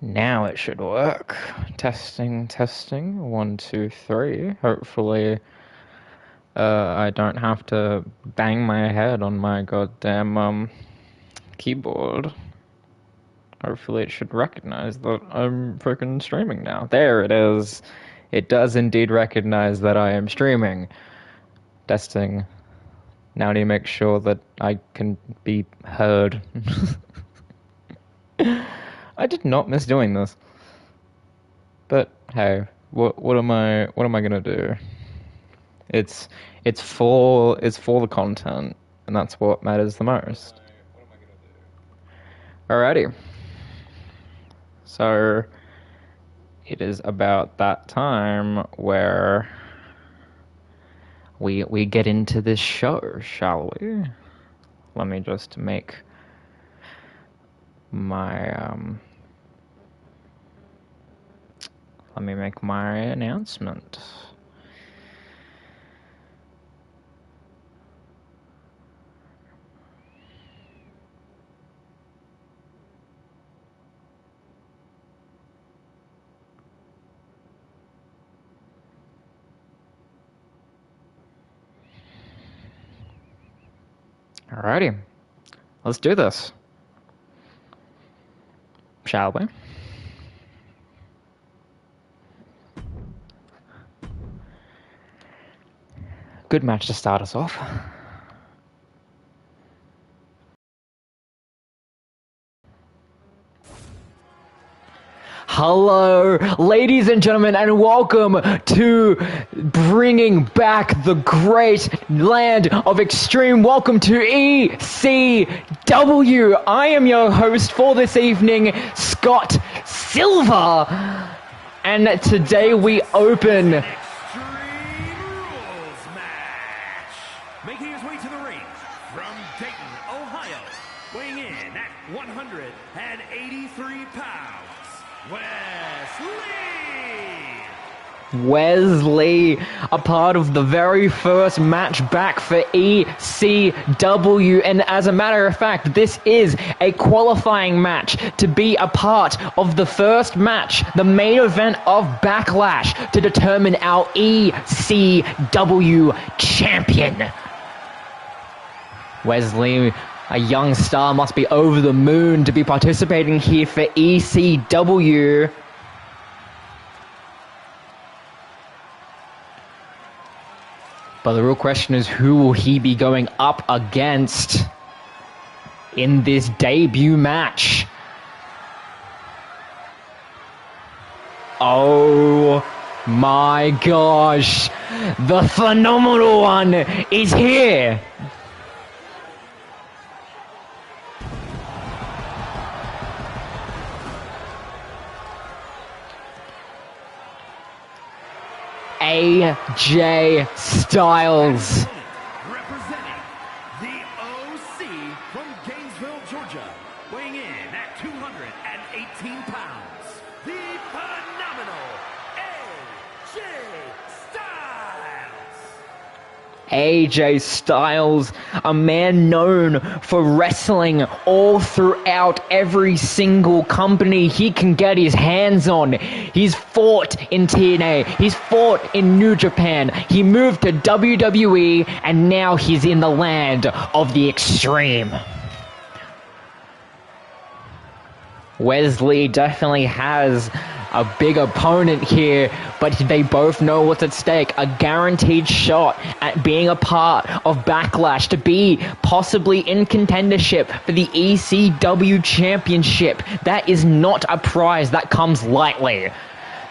Now it should work. Testing, testing. 1, 2, 3. Hopefully, I don't have to bang my head on my goddamn keyboard. Hopefully, it should recognize that I'm freaking streaming now. There it is. It does indeed recognize that I am streaming. Testing. Now I need to make sure that I can be heard. I did not miss doing this. But hey, what am I gonna do? It's for the content, and that's what matters the most. Alrighty. So it is about that time where we get into this show, shall we? Let me just make my announcement. Alrighty, let's do this. Shall we? Good match to start us off. Hello, ladies and gentlemen, and welcome to bringing back the great land of Extreme. Welcome to ECW. I am your host for this evening, Scott Silver, and today we open Extreme Rules match. Making his way to the ring from Dayton, Ohio, weighing in at 183 pounds, Wesley, a part of the very first match back for ECW, and as a matter of fact, this is a qualifying match to be a part of the first match, the main event of Backlash, to determine our ECW champion. Wesley, a young star, must be over the moon to be participating here for ECW. But the real question is, who will he be going up against in this debut match? Oh my gosh, the phenomenal one is here. AJ Styles. representing the OC from Gainesville, Georgia, weighing in at 218 pounds, the phenomenal AJ Styles. AJ Styles, a man known for wrestling all throughout every single company he can get his hands on. He's fought in TNA, he's fought in New Japan, he moved to WWE, and now he's in the land of the Extreme. Wesley definitely has a big opponent here, but they both know what's at stake. A guaranteed shot at being a part of Backlash, to be possibly in contendership for the ECW Championship. That is not a prize that comes lightly.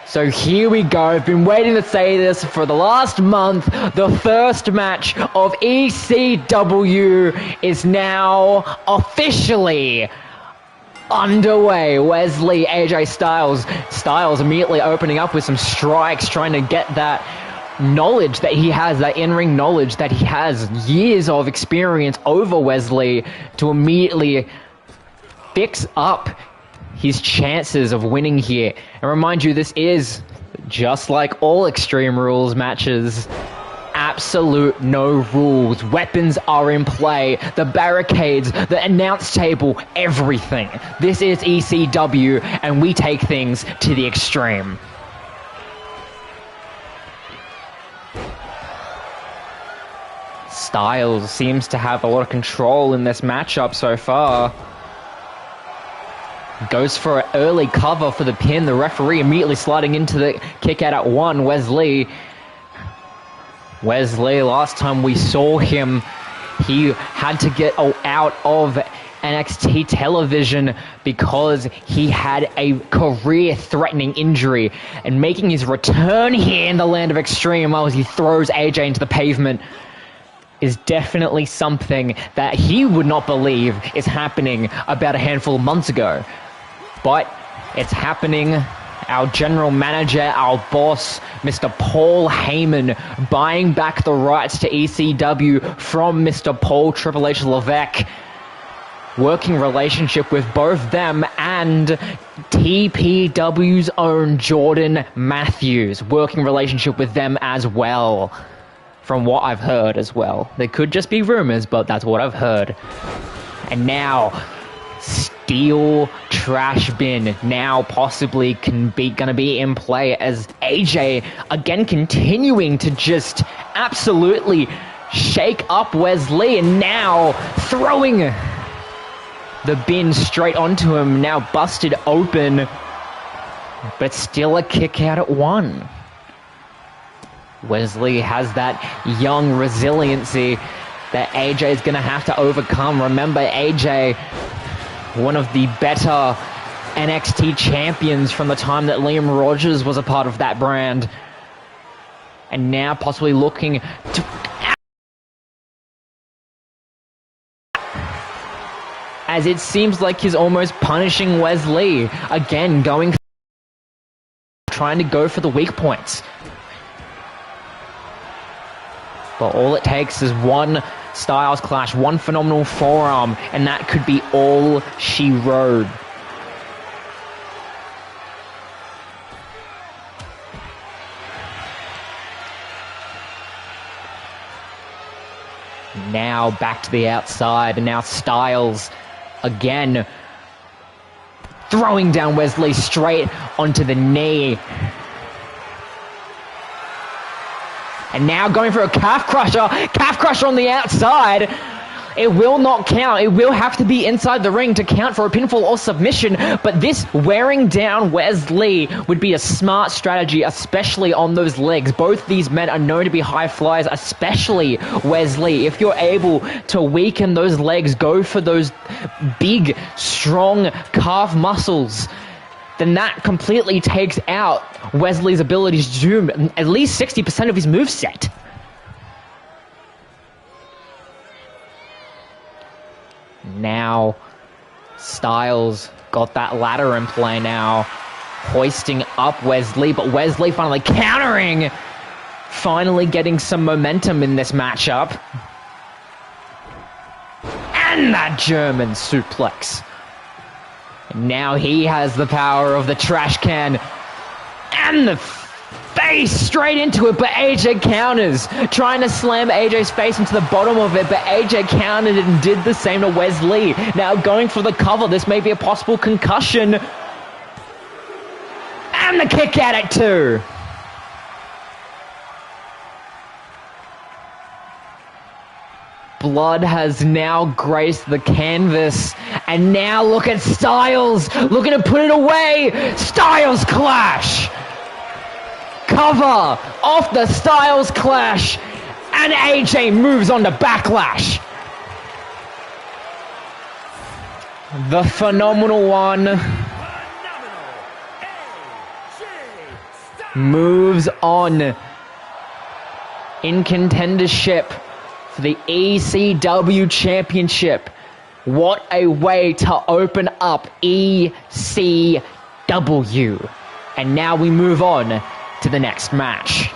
So here we go. I've been waiting to say this for the last month. The first match of ECW is now officially underway. Wesley, AJ Styles. Styles immediately opening up with some strikes, trying to get that knowledge that he has, that in-ring knowledge that he has, years of experience over Wesley, to immediately fix up his chances of winning here. And remind you, this is, just like all Extreme Rules matches, absolute no rules. Weapons are in play. The barricades, the announce table, everything. This is ECW, and we take things to the extreme. Styles seems to have a lot of control in this matchup so far. Goes for an early cover for the pin. The referee immediately sliding into the kick out at 1. Wesley, last time we saw him, he had to get out of NXT television because he had a career-threatening injury. And making his return here in the land of Extreme as he throws AJ into the pavement is definitely something that he would not believe is happening about a handful of months ago. But it's happening. Our general manager, our boss, Mr. Paul Heyman, buying back the rights to ECW from Mr. Paul Triple H Levesque. Working relationship with both them and TPW's own Jordan Matthews. Working relationship with them as well. From what I've heard as well. They could just be rumors, but that's what I've heard. And now, steel trash bin now possibly gonna be in play as AJ again continuing to just absolutely shake up Wesley, and now throwing the bin straight onto him, now busted open, but still a kick out at 1. Wesley has that young resiliency that AJ is going to have to overcome. Remember, AJ, one of the better NXT champions from the time that Liam Rogers was a part of that brand. And now possibly looking to... as it seems like he's almost punishing Wesley. Again, trying to go for the weak points. But all it takes is one Styles Clash, one phenomenal forearm, and that could be all she wrote. Now back to the outside, and now Styles again throwing down Wesley straight onto the knee. And now going for a calf crusher on the outside. It will not count. It will have to be inside the ring to count for a pinfall or submission. But this wearing down Wesley would be a smart strategy, especially on those legs. Both these men are known to be high flyers, especially Wesley. If you're able to weaken those legs, go for those big, strong calf muscles, then that completely takes out Wesley's ability to do at least 60% of his moveset. Now, Styles got that ladder in play now, hoisting up Wesley, but Wesley finally countering, finally getting some momentum in this matchup. And that German suplex. Now he has the power of the trash can and the face straight into it, but AJ counters, trying to slam AJ's face into the bottom of it, but AJ countered it and did the same to Wesley. Now going for the cover, this may be a possible concussion. And the kick out at 2. Blood has now graced the canvas, and now look at Styles, looking to put it away. Styles Clash! Cover off the Styles Clash, and AJ moves on to Backlash. The phenomenal one moves on in contendership for the ECW Championship. What a way to open up ECW. And now we move on to the next match.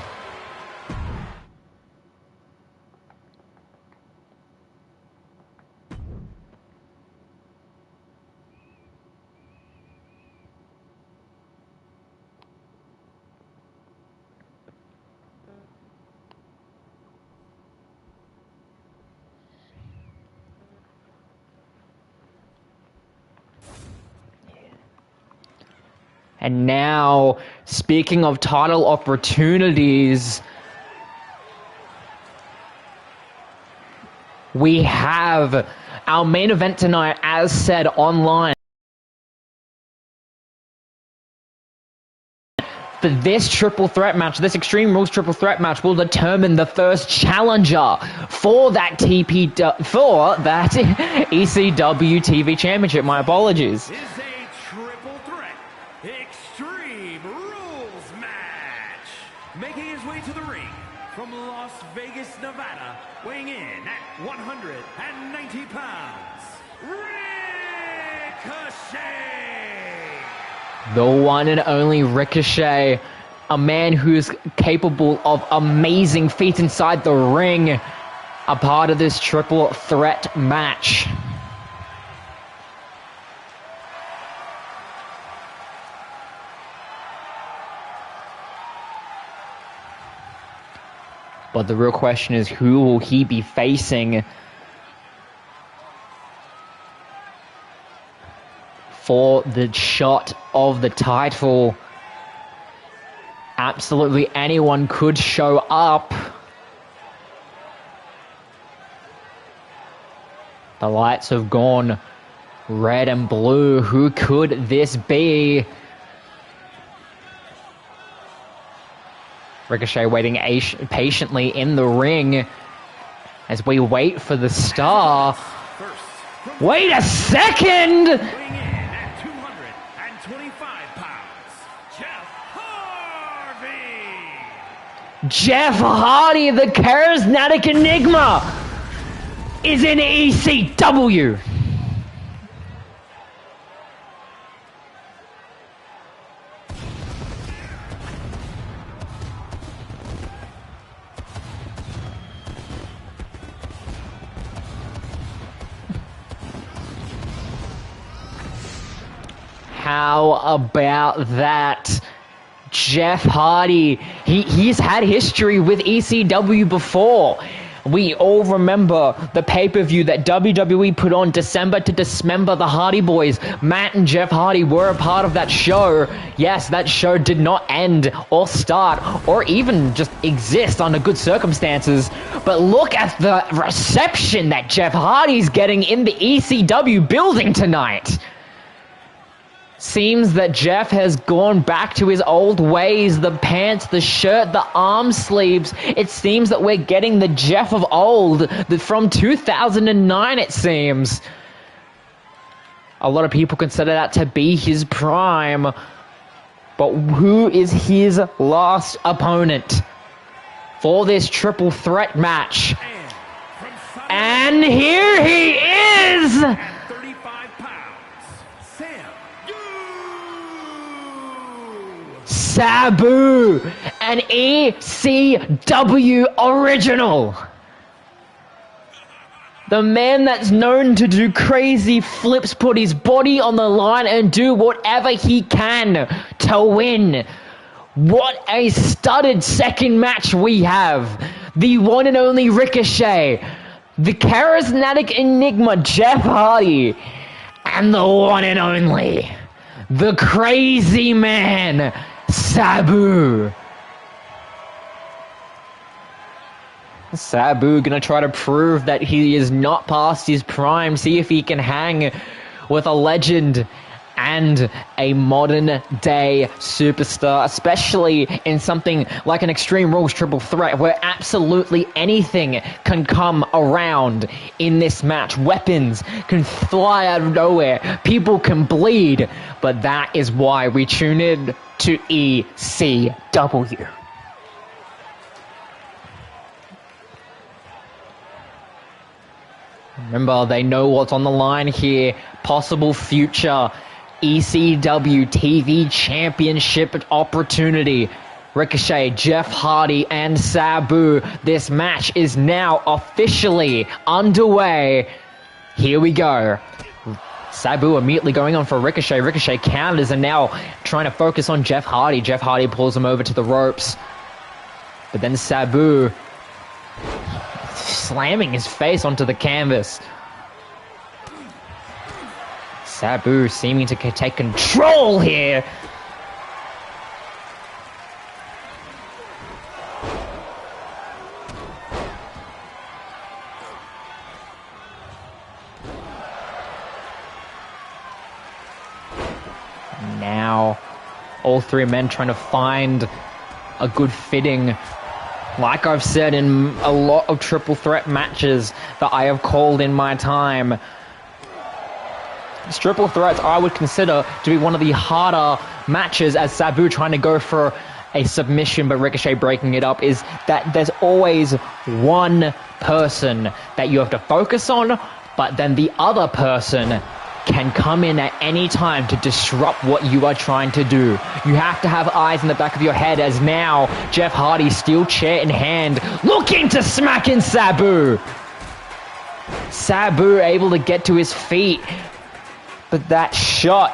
And now, speaking of title opportunities, we have our main event tonight, as said online. For this triple threat match, this Extreme Rules triple threat match will determine the first challenger for that ECW TV Championship. My apologies. Is a triple threat Extreme Rules match. Making his way to the ring from Las Vegas, Nevada, weighing in at 190 pounds, Ricochet. The one and only Ricochet, a man who's capable of amazing feats inside the ring, a part of this triple threat match. But the real question is, who will he be facing for the shot of the title? Absolutely anyone could show up. The lights have gone red and blue. Who could this be? Ricochet waiting patiently in the ring as we wait for the star. Wait a second! Weighing in at 225 pounds, Jeff Hardy. Jeff Hardy, the charismatic enigma, is in ECW. How about that? Jeff Hardy, he's had history with ECW before. We all remember the pay-per-view that WWE put on December to Dismember, the Hardy Boys. Matt and Jeff Hardy were a part of that show. Yes, that show did not end or start or even just exist under good circumstances. But look at the reception that Jeff Hardy's getting in the ECW building tonight. Seems that Jeff has gone back to his old ways. The pants, the shirt, the arm sleeves. It seems that we're getting the Jeff of old, from 2009 it seems. A lot of people consider that to be his prime. But who is his last opponent for this triple threat match? And here he is! Sabu, an ECW original. The man that's known to do crazy flips, put his body on the line and do whatever he can to win. What a studded second match we have. The one and only Ricochet, the charismatic enigma Jeff Hardy, and the one and only, the crazy man, Sabu. Sabu gonna try to prove that he is not past his prime, see if he can hang with a legend and a modern day superstar, especially in something like an Extreme Rules triple threat where absolutely anything can come around in this match. Weapons can fly out of nowhere, people can bleed, but that is why we tune in to ECW. Remember, they know what's on the line here. Possible future ECW TV Championship opportunity. Ricochet, Jeff Hardy, and Sabu. This match is now officially underway. Here we go. Sabu immediately going on for Ricochet. Ricochet counters and now trying to focus on Jeff Hardy. Jeff Hardy pulls him over to the ropes. But then Sabu slamming his face onto the canvas. Sabu seeming to take control here. Now, all three men trying to find a good fitting. Like I've said in a lot of triple threat matches that I have called in my time, triple threats I would consider to be one of the harder matches, as Sabu trying to go for a submission but Ricochet breaking it up, is that there's always one person that you have to focus on, but then the other person can come in at any time to disrupt what you are trying to do. You have to have eyes in the back of your head, as now Jeff Hardy, steel chair in hand, looking to smack in Sabu. Sabu able to get to his feet, but that shot.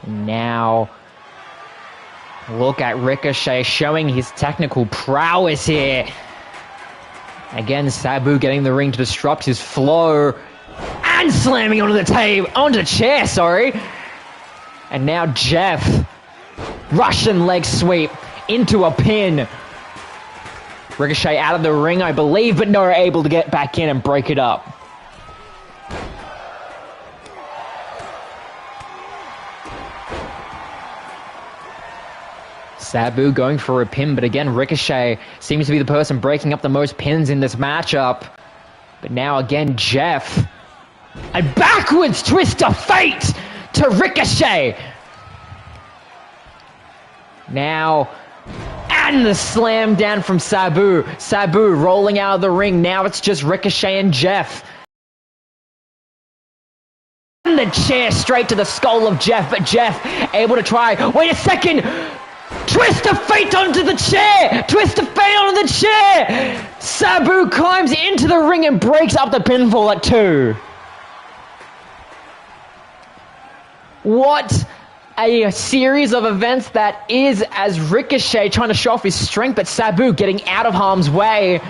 Now, look at Ricochet showing his technical prowess here. Again, Sabu getting the ring to disrupt his flow and slamming onto the chair, sorry. And now Jeff, Russian leg sweep into a pin. Ricochet out of the ring, I believe, but no, able to get back in and break it up. Sabu going for a pin, but again, Ricochet seems to be the person breaking up the most pins in this matchup. But now again, Jeff. A backwards twist of fate to Ricochet. Now, and the slam down from Sabu. Sabu rolling out of the ring. Now it's just Ricochet and Jeff. And the chair straight to the skull of Jeff, but Jeff able to try. Wait a second. Twist of fate onto the chair! Twist of fate onto the chair! Sabu climbs into the ring and breaks up the pinfall at 2. What a series of events that is, as Ricochet trying to show off his strength, but Sabu getting out of harm's way.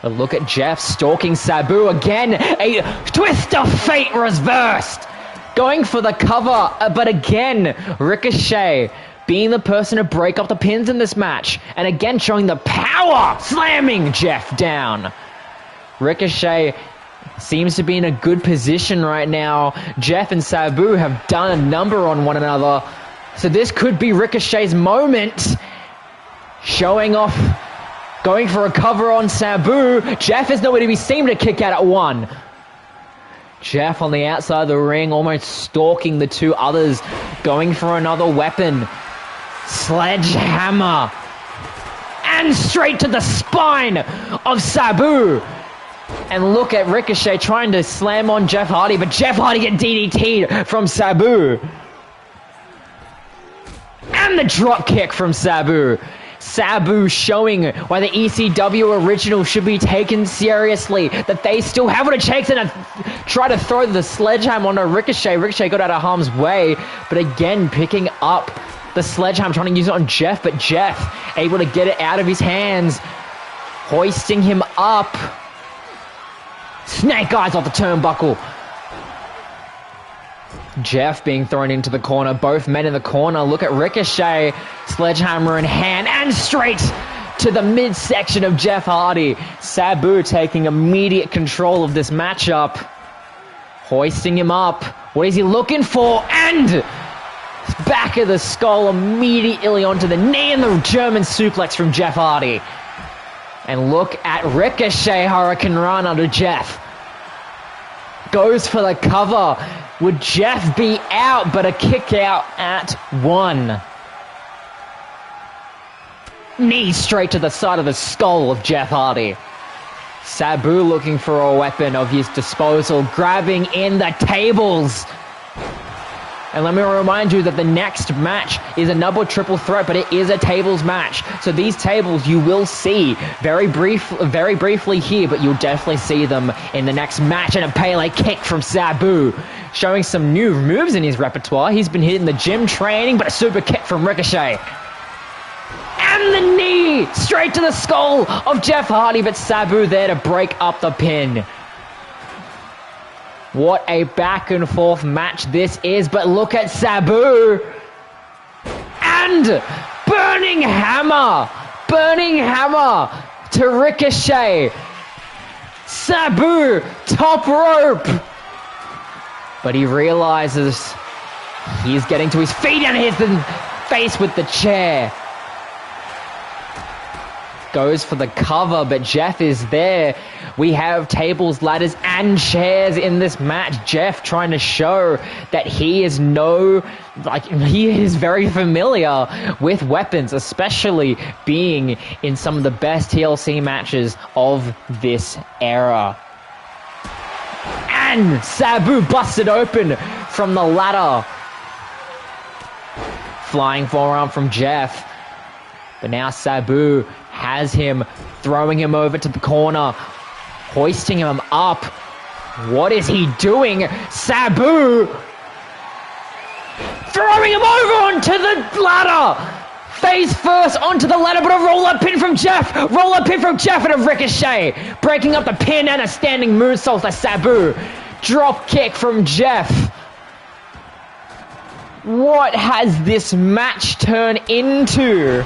But look at Jeff stalking Sabu again. A twist of fate reversed. Going for the cover, but again, Ricochet being the person to break up the pins in this match. And again, showing the power, slamming Jeff down. Ricochet seems to be in a good position right now. Jeff and Sabu have done a number on one another. So this could be Ricochet's moment. Showing off, going for a cover on Sabu. Jeff is nowhere to be seen to kick out at 1. Jeff on the outside of the ring, almost stalking the two others, going for another weapon. Sledgehammer. And straight to the spine of Sabu. And look at Ricochet trying to slam on Jeff Hardy, but Jeff Hardy get DDT'd from Sabu. And the drop kick from Sabu. Sabu showing why the ECW original should be taken seriously, that they still have what it takes, and try to throw the sledgehammer on a Ricochet. Ricochet got out of harm's way, but again picking up the sledgehammer, trying to use it on Jeff, but Jeff able to get it out of his hands, hoisting him up. Snake eyes off the turnbuckle. Jeff being thrown into the corner, both men in the corner. Look at Ricochet, sledgehammer in hand, and straight to the midsection of Jeff Hardy. Sabu taking immediate control of this matchup, hoisting him up. What is he looking for? And back of the skull immediately onto the knee, and the German suplex from Jeff Hardy. And look at Ricochet, Hurricane Run under Jeff. Goes for the cover. Would Jeff be out, but a kick out at 1. Knee straight to the side of the skull of Jeff Hardy. Sabu looking for a weapon of his disposal, grabbing in the tables. And let me remind you that the next match is another triple threat, but it is a tables match. So these tables you will see very briefly here, but you'll definitely see them in the next match. And a Pele kick from Sabu, showing some new moves in his repertoire. He's been hitting the gym training, but a super kick from Ricochet. And the knee straight to the skull of Jeff Hardy, but Sabu there to break up the pin. What a back and forth match this is, but look at Sabu. And Burning hammer! Burning hammer to Ricochet. Sabu, top rope. But he realizes he's getting to his feet and hits the face with the chair. Goes for the cover, but Jeff is there. We have tables, ladders, and chairs in this match. Jeff trying to show that he is he is very familiar with weapons, especially being in some of the best TLC matches of this era. And Sabu busted open from the ladder. Flying forearm from Jeff. But now Sabu has him, throwing him over to the corner, hoisting him up. What is he doing? Sabu throwing him over onto the ladder. Face first onto the ladder, but a roll-up pin from Jeff. Roll-up pin from Jeff and a Ricochet. Breaking up the pin and a standing moonsault to Sabu. Drop kick from Jeff. What has this match turned into?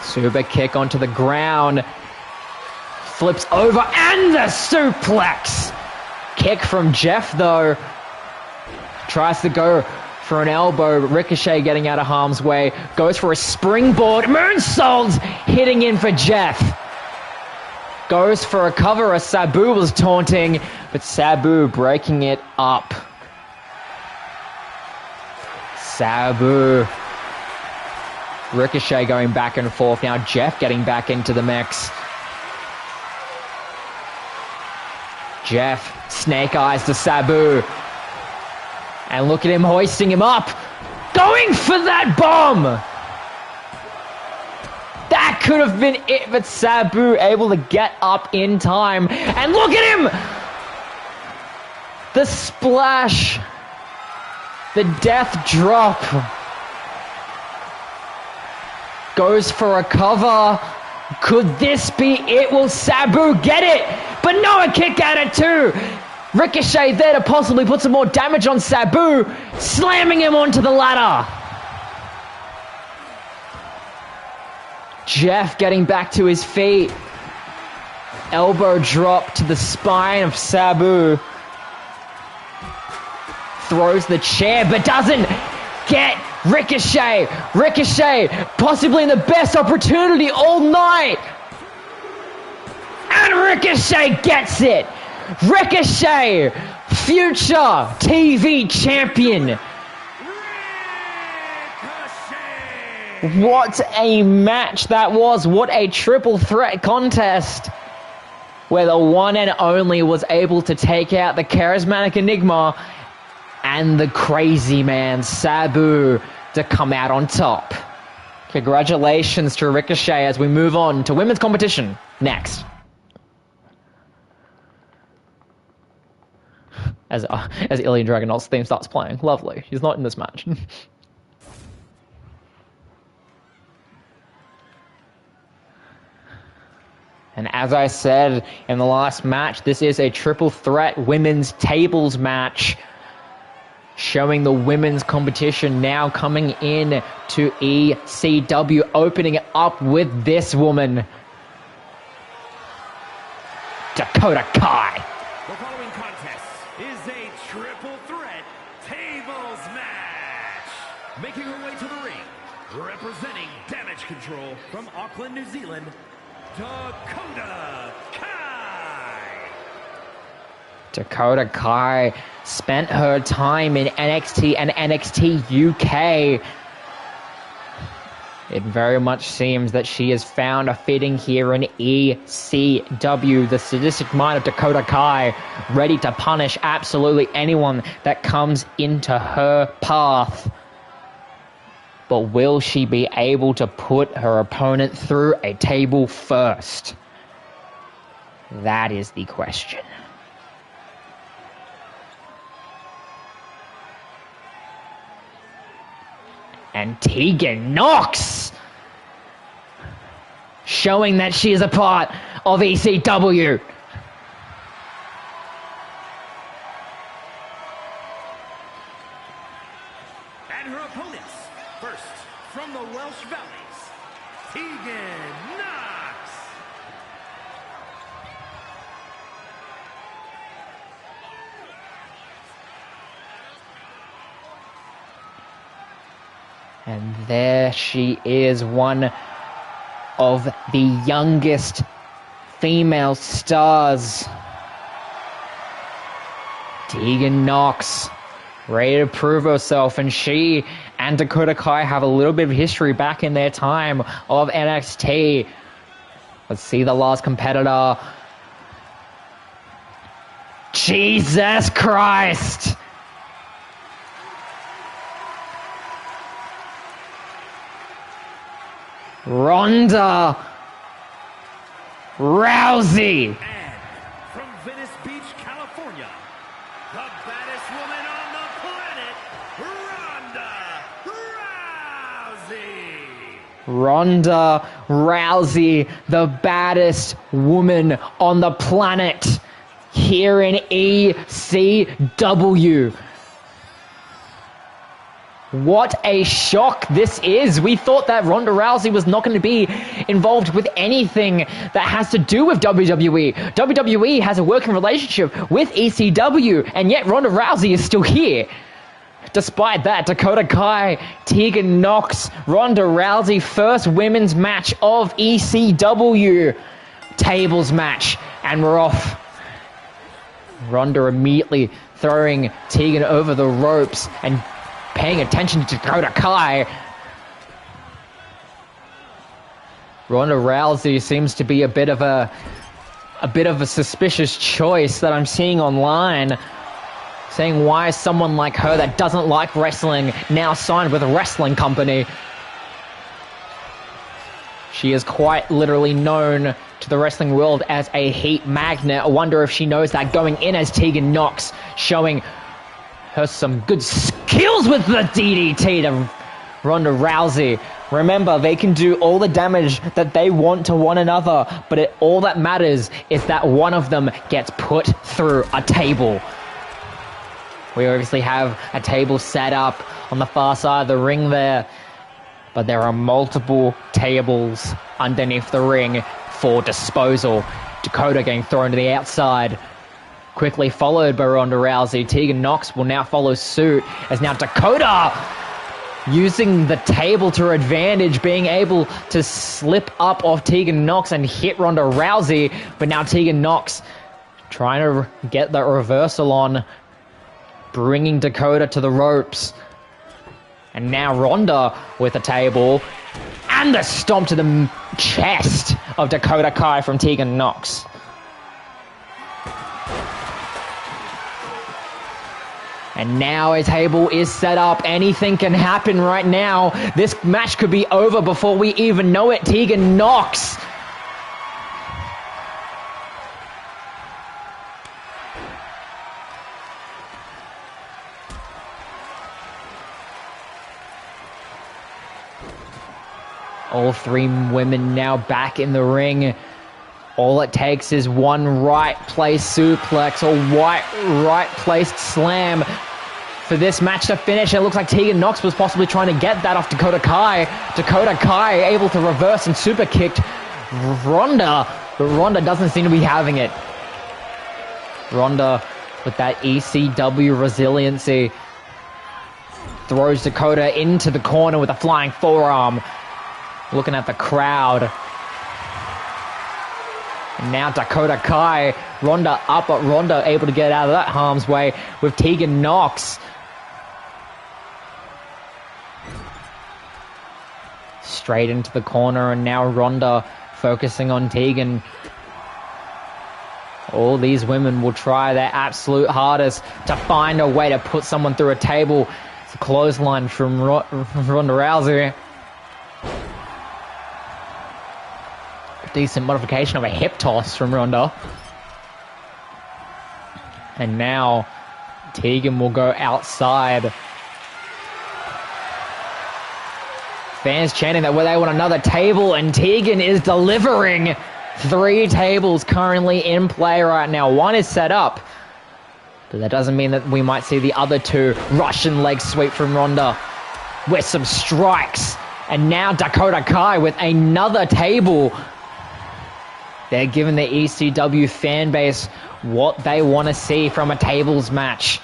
Super kick onto the ground. Flips over and the suplex. Kick from Jeff though. Tries to go for an elbow. Ricochet getting out of harm's way. Goes for a springboard. Moonsault hitting in for Jeff. Goes for a cover as Sabu was taunting. But Sabu breaking it up. Sabu. Ricochet going back and forth. Now Jeff getting back into the mix. Jeff, snake eyes to Sabu. And look at him hoisting him up. Going for that bomb. That could have been it, but Sabu able to get up in time. And look at him. The splash. The death drop. Goes for a cover. Could this be it? Will Sabu get it? But no, a kick at it too. Ricochet there to possibly put some more damage on Sabu. Slamming him onto the ladder. Jeff getting back to his feet. Elbow drop to the spine of Sabu. Throws the chair but doesn't get Ricochet. Ricochet possibly in the best opportunity all night. And Ricochet gets it. Ricochet, future TV champion. Ricochet. What a match that was. What a triple threat contest where the one and only was able to take out the charismatic Enigma and the crazy man Sabu to come out on top. Congratulations to Ricochet as we move on to women's competition next. As Ilya Dragunov's theme starts playing. Lovely. He's not in this match. And as I said in the last match, this is a triple threat women's tables match, showing the women's competition now coming in to ECW, opening it up with this woman, Dakota Kai. The following contest is a triple threat tables match. Making her way to the ring, representing Damage Control from Auckland, New Zealand, Dakota Kai. Dakota Kai spent her time in NXT and NXT UK. It very much seems that she has found a fitting here in ECW. The sadistic mind of Dakota Kai, ready to punish absolutely anyone that comes into her path. But will she be able to put her opponent through a table first? That is the question. And Tegan Nox, showing that she is a part of ECW. And there she is, one of the youngest female stars. Tegan Nox, ready to prove herself, and she and Dakota Kai have a little bit of history back in their time of NXT. Let's see the last competitor. Jesus Christ! Ronda Rousey. And from Venice Beach, California, the baddest woman on the planet, Ronda Rousey. Ronda Rousey, the baddest woman on the planet, here in ECW. What a shock this is. We thought that Ronda Rousey was not going to be involved with anything that has to do with WWE. WWE has a working relationship with ECW, and yet Ronda Rousey is still here. Despite that, Dakota Kai, Tegan Nox, Ronda Rousey, first women's match of ECW. Tables match, and we're off. Ronda immediately throwing Tegan over the ropes and paying attention to Dakota Kai. Ronda Rousey seems to be a bit of a suspicious choice that I'm seeing online, saying why is someone like her that doesn't like wrestling now signed with a wrestling company. She is quite literally known to the wrestling world as a heat magnet. I wonder if she knows that going in as Tegan Nox, showing her some good skills with the DDT to Ronda Rousey. Remember, they can do all the damage that they want to one another, but all that matters is that one of them gets put through a table. We obviously have a table set up on the far side of the ring there, but there are multiple tables underneath the ring for disposal. Dakota getting thrown to the outside, quickly followed by Ronda Rousey. Tegan Nox will now follow suit, as now Dakota using the table to her advantage, being able to slip up off Tegan Nox and hit Ronda Rousey, but now Tegan Nox trying to get that reversal on, bringing Dakota to the ropes. And now Ronda with a table, and the stomp to the chest of Dakota Kai from Tegan Nox. And now a table is set up. Anything can happen right now. This match could be over before we even know it. Tegan Nox. All three women now back in the ring. All it takes is one right place suplex or right placed slam for this match to finish. It looks like Tegan Nox was possibly trying to get that off Dakota Kai. Dakota Kai able to reverse and super kicked Ronda, but Ronda doesn't seem to be having it. Ronda with that ECW resiliency throws Dakota into the corner with a flying forearm. Looking at the crowd. And now Dakota Kai, Ronda up, but Ronda able to get out of that harm's way with Tegan Nox. Straight into the corner, and now Ronda focusing on Tegan. All these women will try their absolute hardest to find a way to put someone through a table. It's a clothesline from Ronda Rousey. Decent modification of a hip toss from Ronda. And now Tegan will go outside. Fans chanting that they want another table, and Tegan is delivering. 3 tables currently in play right now. 1 is set up, but that doesn't mean that we might see the other 2. Russian leg sweep from Ronda with some strikes. And now Dakota Kai with another table. They're giving the ECW fan base what they want to see from a tables match.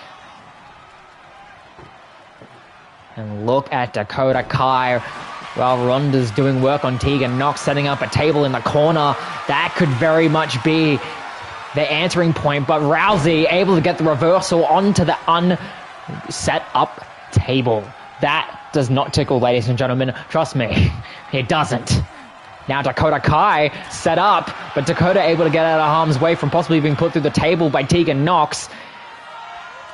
And look at Dakota Kai while Ronda's doing work on Tegan Nox, setting up a table in the corner. That could very much be the answering point, but Rousey able to get the reversal onto the unset up table. That does not tickle, ladies and gentlemen. Trust me, it doesn't. Now Dakota Kai set up, but Dakota able to get out of harm's way from possibly being put through the table by Tegan Nox.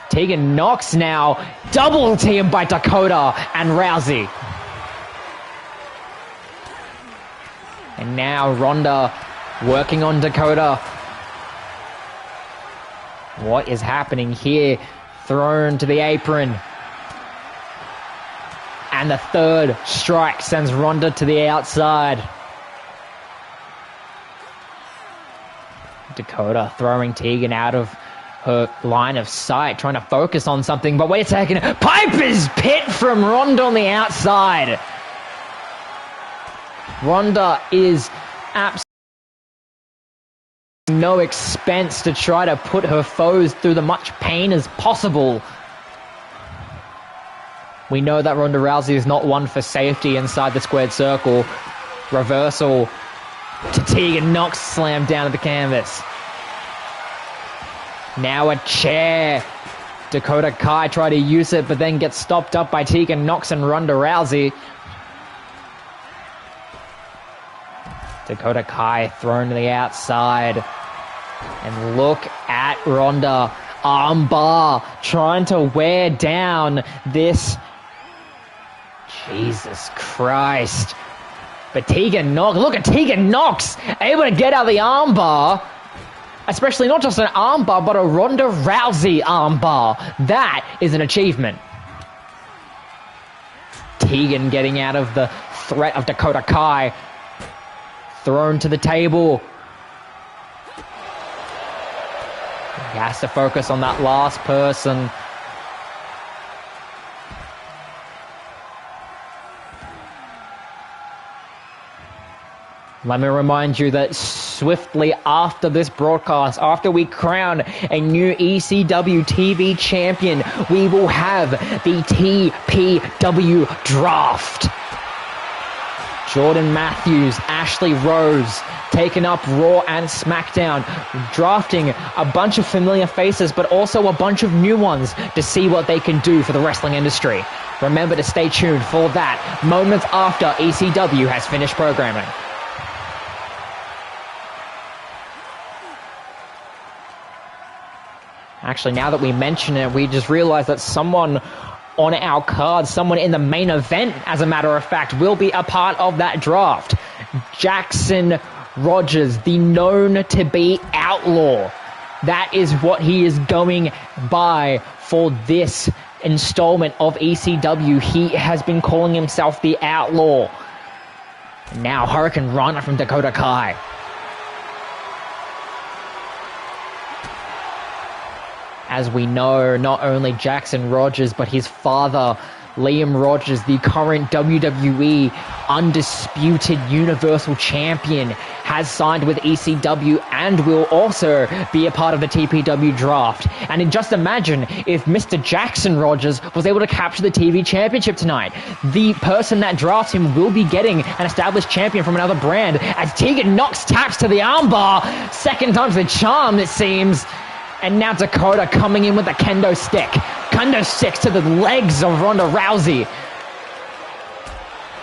Tegan Nox now double teamed by Dakota and Rousey. And now Ronda working on Dakota. What is happening here? Thrown to the apron. And the third strike sends Ronda to the outside. Dakota throwing Tegan out of her line of sight, trying to focus on something, but wait a second. Piper's Pit from Ronda on the outside. Ronda is absolutely no expense to try to put her foes through the much pain as possible. We know that Ronda Rousey is not one for safety inside the squared circle. Reversal to Tegan Nox, slammed down to the canvas. Now a chair. Dakota Kai tried to use it, but then gets stopped up by Tegan Nox and Ronda Rousey. Dakota Kai thrown to the outside. And look at Ronda. Armbar trying to wear down this. Jesus Christ. But Tegan Nox, look at Tegan Nox, able to get out of the armbar. Especially not just an armbar, but a Ronda Rousey armbar. That is an achievement. Tegan getting out of the threat of Dakota Kai. Thrown to the table. He has to focus on that last person. Let me remind you that swiftly after this broadcast, after we crown a new ECW TV champion, we will have the TPW draft. Jordan Matthews, Ashley Rose, taking up Raw and SmackDown, drafting a bunch of familiar faces, but also a bunch of new ones to see what they can do for the wrestling industry. Remember to stay tuned for that moments after ECW has finished programming. Actually, now that we mention it, we just realized that someone on our card, someone in the main event, as a matter of fact, will be a part of that draft. Jackson Rogers, the known-to-be outlaw. That is what he is going by for this installment of ECW. He has been calling himself the Outlaw. Now, Hurricane Rana from Dakota Kai. As we know, not only Jackson Rogers, but his father, Liam Rogers, the current WWE Undisputed Universal Champion, has signed with ECW and will also be a part of the TPW draft. And just imagine if Mr. Jackson Rogers was able to capture the TV championship tonight. The person that drafts him will be getting an established champion from another brand, as Tegan Nox taps to the armbar. Second time's the charm, it seems. And now Dakota coming in with a kendo stick. Kendo sticks to the legs of Ronda Rousey.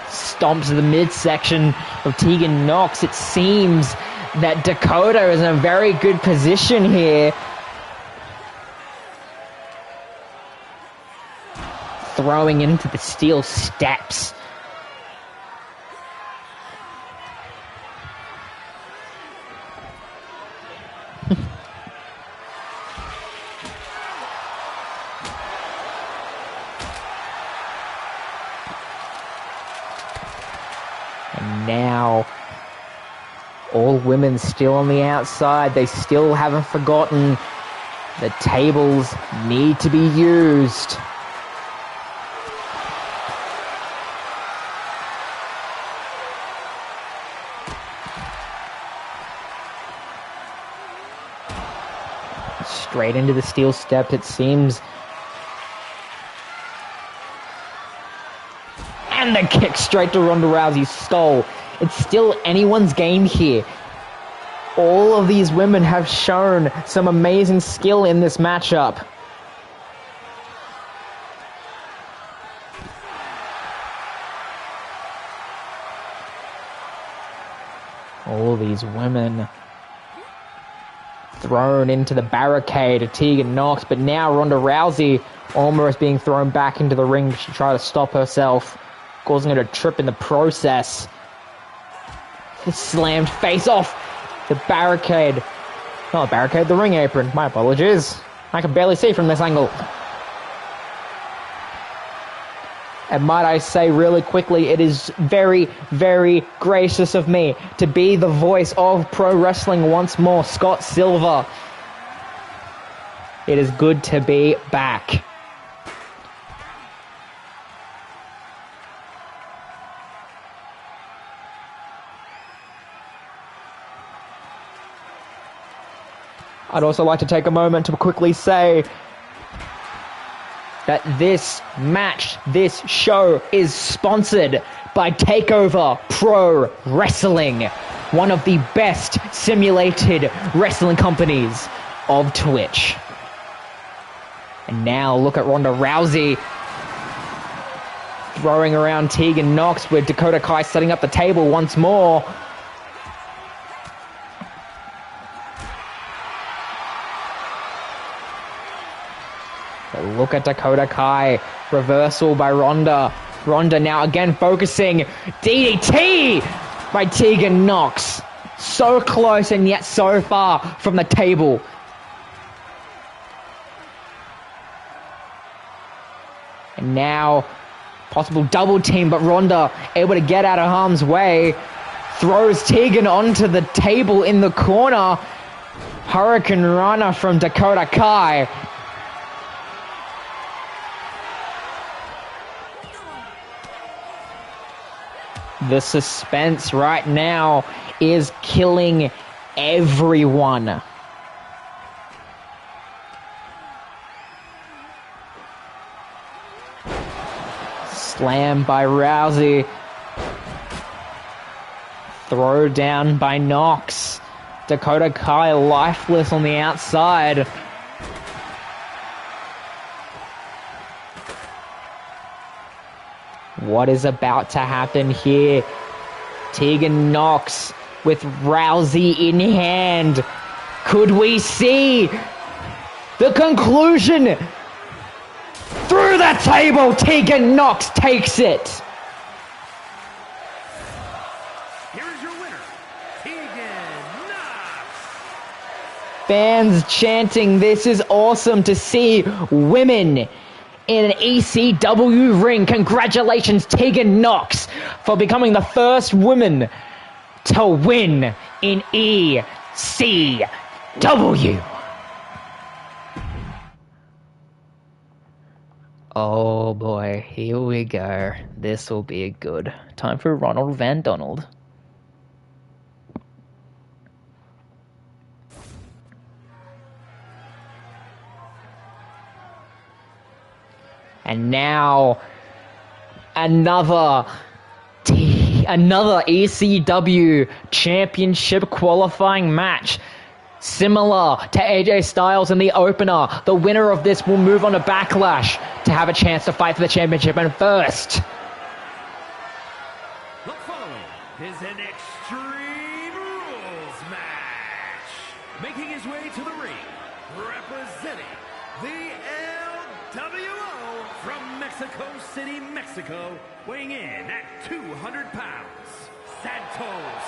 Stomps to the midsection of Tegan Nox. It seems that Dakota is in a very good position here. Throwing into the steel steps. Now, all women still on the outside. They still haven't forgotten the tables need to be used. Straight into the steel step, it seems. And the kick straight to Ronda Rousey's skull. It's still anyone's game here. All of these women have shown some amazing skill in this matchup. All these women thrown into the barricade of Tegan Nox, but now Ronda Rousey almost being thrown back into the ring to try to stop herself, causing her to trip in the process. Slammed face off the barricade. Not barricade, the ring apron. My apologies. I can barely see from this angle. And might I say really quickly, it is very, very gracious of me to be the voice of pro wrestling once more, Scott Silver. It is good to be back. I'd also like to take a moment to quickly say that this match, this show, is sponsored by TakeOver Pro Wrestling, one of the best simulated wrestling companies of Twitch. And now look at Ronda Rousey throwing around Tegan Nox with Dakota Kai setting up the table once more. But look at Dakota Kai. Reversal by Ronda. Ronda now again focusing. DDT by Tegan Nox. So close and yet so far from the table. And now possible double team, but Ronda able to get out of harm's way. Throws Tegan onto the table in the corner. Hurricane Rana from Dakota Kai. The suspense right now is killing everyone. Slam by Rousey. Throw down by Nox. Dakota Kai lifeless on the outside. What is about to happen here? Tegan Nox with Rousey in hand. Could we see the conclusion? Through the table, Tegan Nox takes it. Here is your winner, Tegan Nox. Fans chanting, this is awesome to see women in an ECW ring. Congratulations, Tegan Nox, for becoming the first woman to win in ECW. Oh boy, here we go. This will be good. Time for Ronald Van Donald. And now, another ECW Championship qualifying match. Similar to AJ Styles in the opener, the winner of this will move on to Backlash to have a chance to fight for the championship. And first, The following is an Extreme Rules match. Making his way to the ring, representing the LWO from Mexico City, Mexico, weighing in at 200 pounds, Santos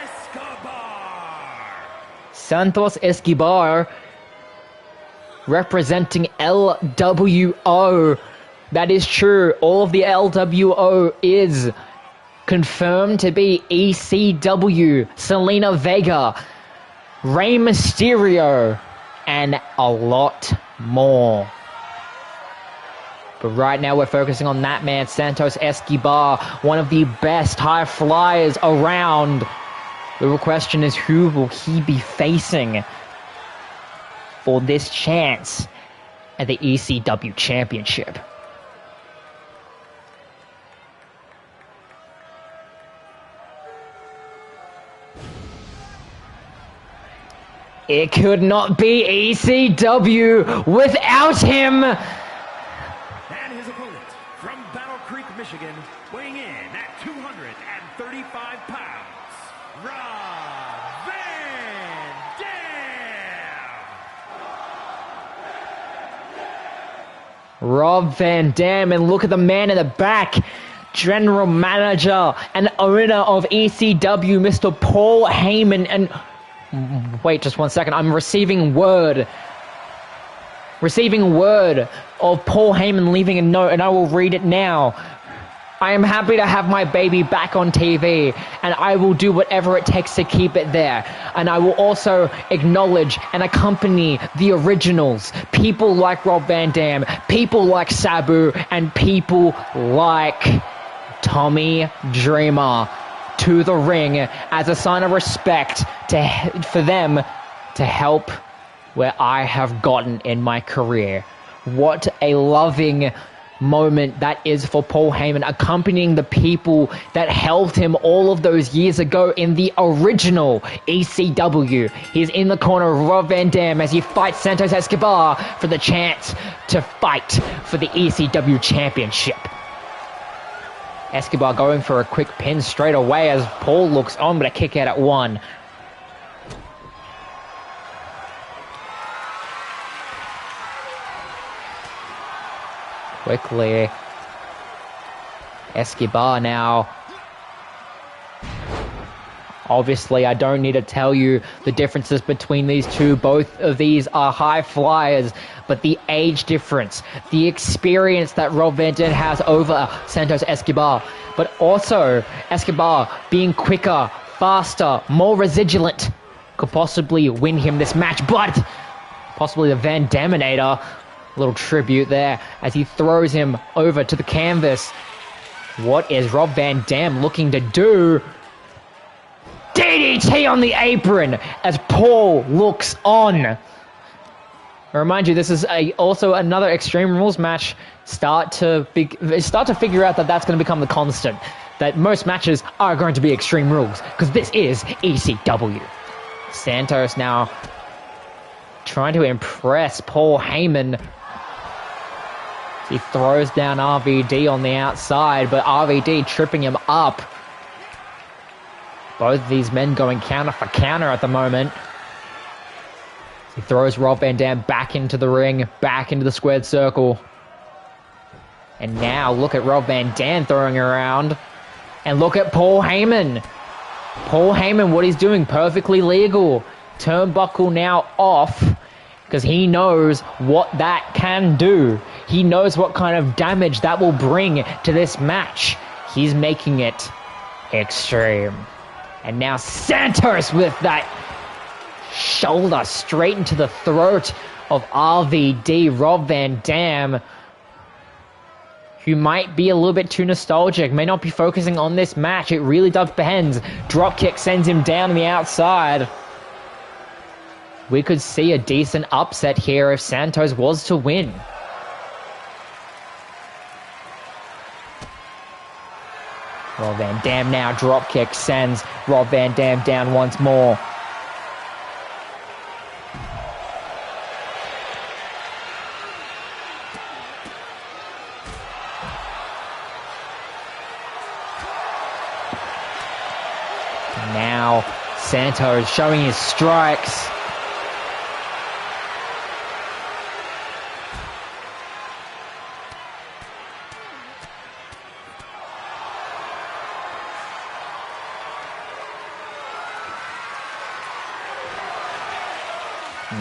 Escobar. Santos Escobar representing LWO. That is true. All of the LWO is confirmed to be ECW, Selena Vega, Rey Mysterio, and a lot more. But right now we're focusing on that man, Santos Escobar, one of the best high flyers around. The real question is, who will he be facing for this chance at the ECW Championship? It could not be ECW without him. And his opponent from Battle Creek, Michigan, weighing in at 235 pounds, Rob Van Dam. Rob Van Dam, and look at the man in the back. General manager and owner of ECW, Mr. Paul Heyman. And wait just 1 second, I'm receiving word of Paul Heyman leaving a note, and I will read it now. I am happy to have my baby back on TV, and I will do whatever it takes to keep it there. And I will also acknowledge and accompany the originals, people like Rob Van Dam, people like Sabu, and people like Tommy Dreamer to the ring as a sign of respect for them to help where I have gotten in my career. What a loving moment that is for Paul Heyman, accompanying the people that helped him all of those years ago in the original ECW. He's in the corner of Rob Van Dam as he fights Santos Escobar for the chance to fight for the ECW championship. Escobar going for a quick pin straight away as Paul looks on, but a kick out at 1. Quickly, Escobar now. Obviously, I don't need to tell you the differences between these two. Both of these are high flyers, but the age difference, the experience that Rob Van Dam has over Santos Escobar, but also Escobar being quicker, faster, more resilient, could possibly win him this match, but possibly the Van Daminator. Little tribute there as he throws him over to the canvas. What is Rob Van Dam looking to do? DDT on the apron as Paul looks on. I remind you, this is also another Extreme Rules match. Start to figure out that that's going to become the constant. That most matches are going to be Extreme Rules because this is ECW. Santos now trying to impress Paul Heyman. He throws down RVD on the outside, but RVD tripping him up. Both of these men going counter for counter at the moment. He throws Rob Van Dam back into the ring, back into the squared circle. And now look at Rob Van Dam throwing around. And look at Paul Heyman. Paul Heyman, what he's doing, perfectly legal. Turnbuckle now off, because he knows what that can do. He knows what kind of damage that will bring to this match. He's making it extreme. And now Santos with that shoulder straight into the throat of RVD, Rob Van Dam, who might be a little bit too nostalgic, may not be focusing on this match. It really does depend. Dropkick sends him down on the outside. We could see a decent upset here if Santos was to win. Rob Van Dam now dropkick sends Rob Van Dam down once more. Now Santos showing his strikes.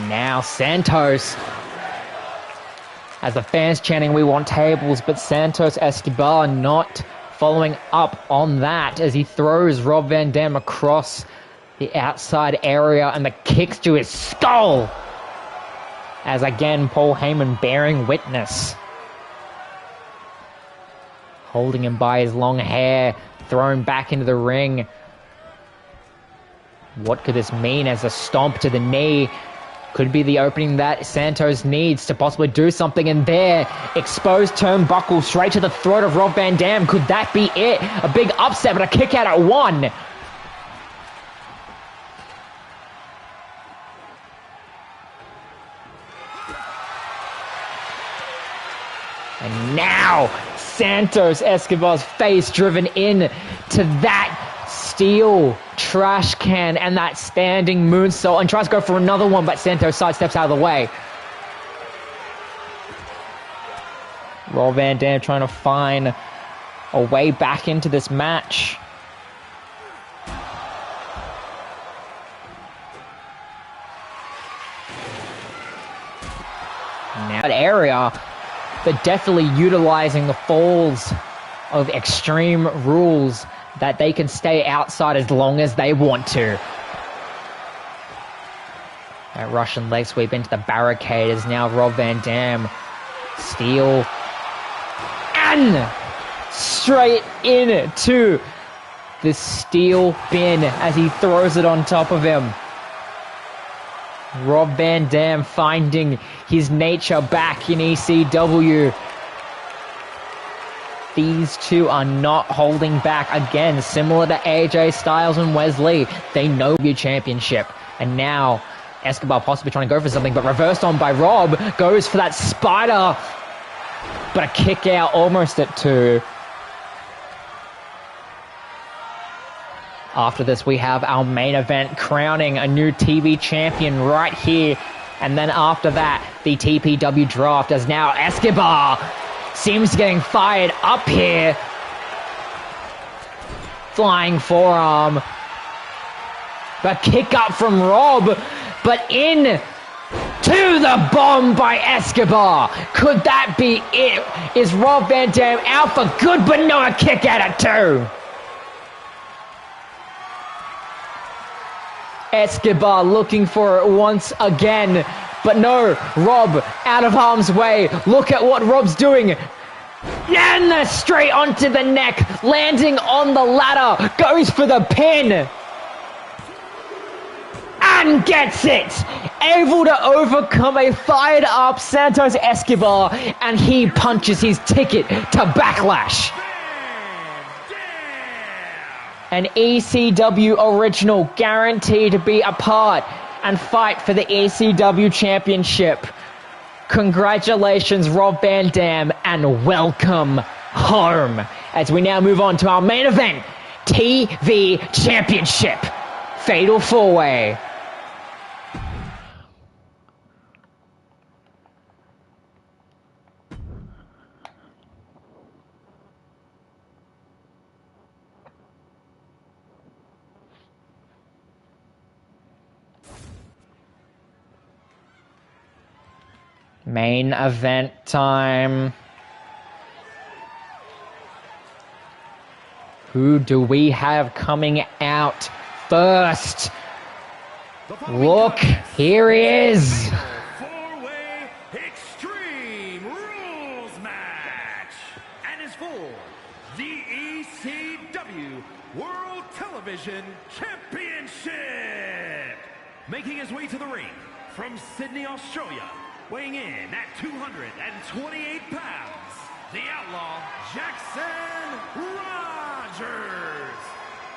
Now Santos, as the fans chanting, "We want tables," but Santos Escobar not following up on that as he throws Rob Van Dam across the outside area and the kicks to his skull. As again, Paul Heyman bearing witness. Holding him by his long hair, thrown back into the ring. What could this mean as a stomp to the knee? Could be the opening that Santos needs to possibly do something in there. Exposed turnbuckle straight to the throat of Rob Van Dam. Could that be it? A big upset, but a kick out at 1. And now Santos Escobar's face driven in to that steel trash can and that standing moonsault, and tries to go for another one, but Santos sidesteps out of the way. Rob Van Dam trying to find a way back into this match. Now that area, but definitely utilizing the falls of Extreme Rules that they can stay outside as long as they want to. That Russian leg sweep into the barricade is now Rob Van Dam. Steel. And straight into the steel bin as he throws it on top of him. Rob Van Dam finding his nature back in ECW. These two are not holding back. Again, similar to AJ Styles and Wesley, they know your championship. And now Escobar possibly trying to go for something, but reversed on by Rob. Goes for that spider, but a kick out almost at 2. After this, we have our main event crowning a new TV champion right here. And then after that, the TPW draft, as now Escobar seems getting fired up here. Flying forearm. But kick up from Rob, but in to the bomb by Escobar. Could that be it? Is Rob Van Dam out for good, but no, a kick out at 2. Escobar looking for it once again, but no, Rob out of harm's way. Look at what Rob's doing. And straight onto the neck, landing on the ladder, goes for the pin. And gets it! Able to overcome a fired up Santos Escobar, and he punches his ticket to Backlash. An ECW original, guaranteed to be a part and fight for the ECW championship. Congratulations, Rob Van Dam, and welcome home. As we now move on to our main event, TV Championship. Fatal 4-Way. Main event time. Who do we have coming out first? Look, here he is. Four-way Extreme Rules match. And is for the ECW World Television Championship. Making his way to the ring from Sydney, Australia, weighing in at 228 pounds, the Outlaw Jackson Rogers.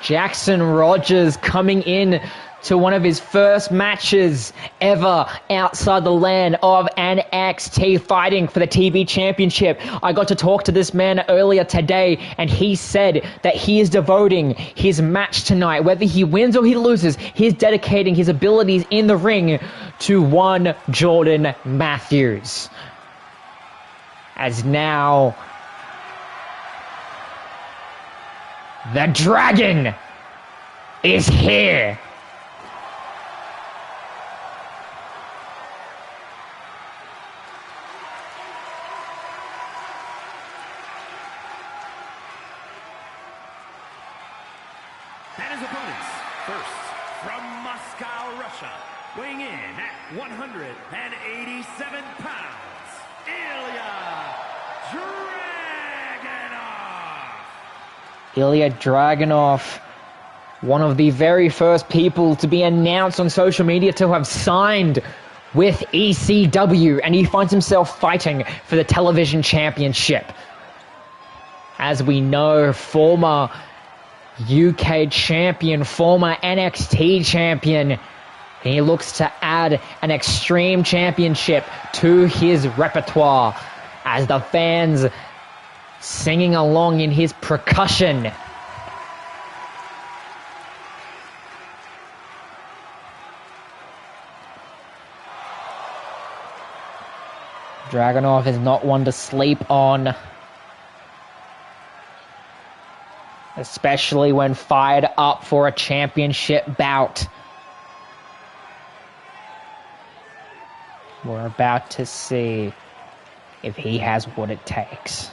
Jackson Rogers coming in to one of his first matches ever outside the land of NXT, fighting for the TV Championship. I got to talk to this man earlier today, and he said that he is devoting his match tonight, whether he wins or he loses, he's dedicating his abilities in the ring to one Jordan Matthews. As now, the Dragon is here. And his opponents, first from Moscow, Russia, weighing in at 187 pounds, Ilya Dragunov. Ilya Dragunov, one of the very first people to be announced on social media to have signed with ECW, and he finds himself fighting for the television championship. As we know, former UK champion, former NXT champion, and he looks to add an Extreme Championship to his repertoire. as the fans singing along in his percussion. Dragunov is not one to sleep on, especially when fired up for a championship bout. We're about to see if he has what it takes.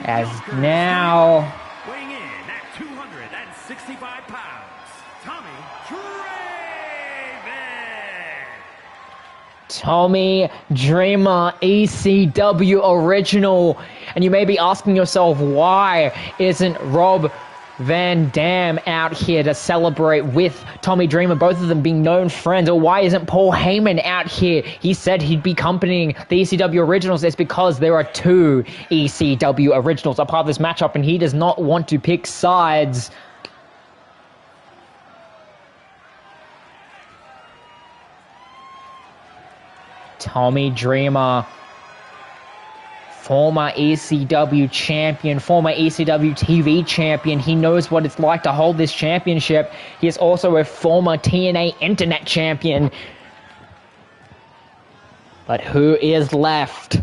As now, weighing in at 265 pounds, Tommy Draven. Tommy Dreamer, ECW original. And you may be asking yourself, why isn't Rob Van Dam out here to celebrate with Tommy Dreamer, both of them being known friends? Or why isn't Paul Heyman out here? He said he'd be accompanying the ECW originals. It's because there are two ECW originals a part of this matchup, and he does not want to pick sides. Tommy Dreamer, former ECW champion, former ECW TV champion. He knows what it's like to hold this championship. He is also a former TNA Internet champion. But who is left?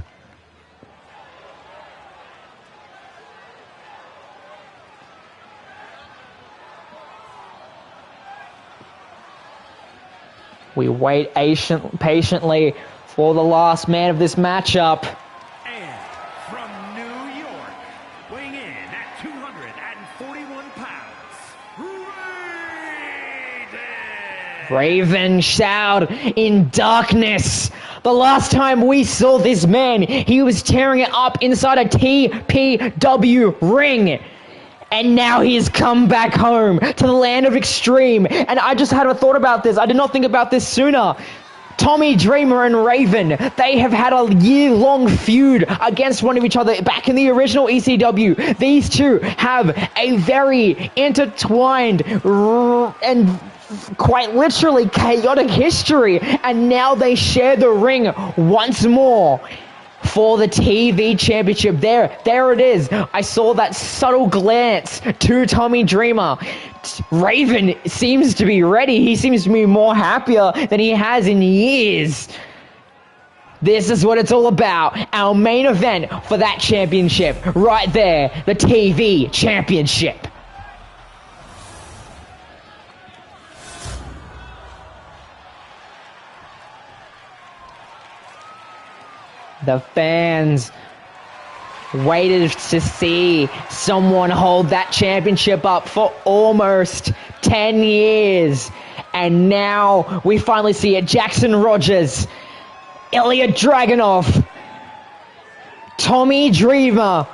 We wait patiently for the last man of this matchup. And from New York, weighing in at 241 pounds, Raven shout in darkness. The last time we saw this man, he was tearing it up inside a TPW ring. And now he's come back home to the land of extreme. And I just had a thought about this. I did not think about this sooner. Tommy Dreamer and Raven, they have had a year-long feud against one of each other back in the original ECW. These two have a very intertwined and quite literally chaotic history, and now they share the ring once more for the TV championship. There it is. I saw that subtle glance to Tommy Dreamer. Raven seems to be ready. He seems to be more happier than he has in years. This is what it's all about. Our main event for that championship. Right there. The TV championship. The fans waited to see someone hold that championship up for almost 10 years. And now we finally see it. Jackson Rogers, Ilya Dragunov, Tommy Dreamer,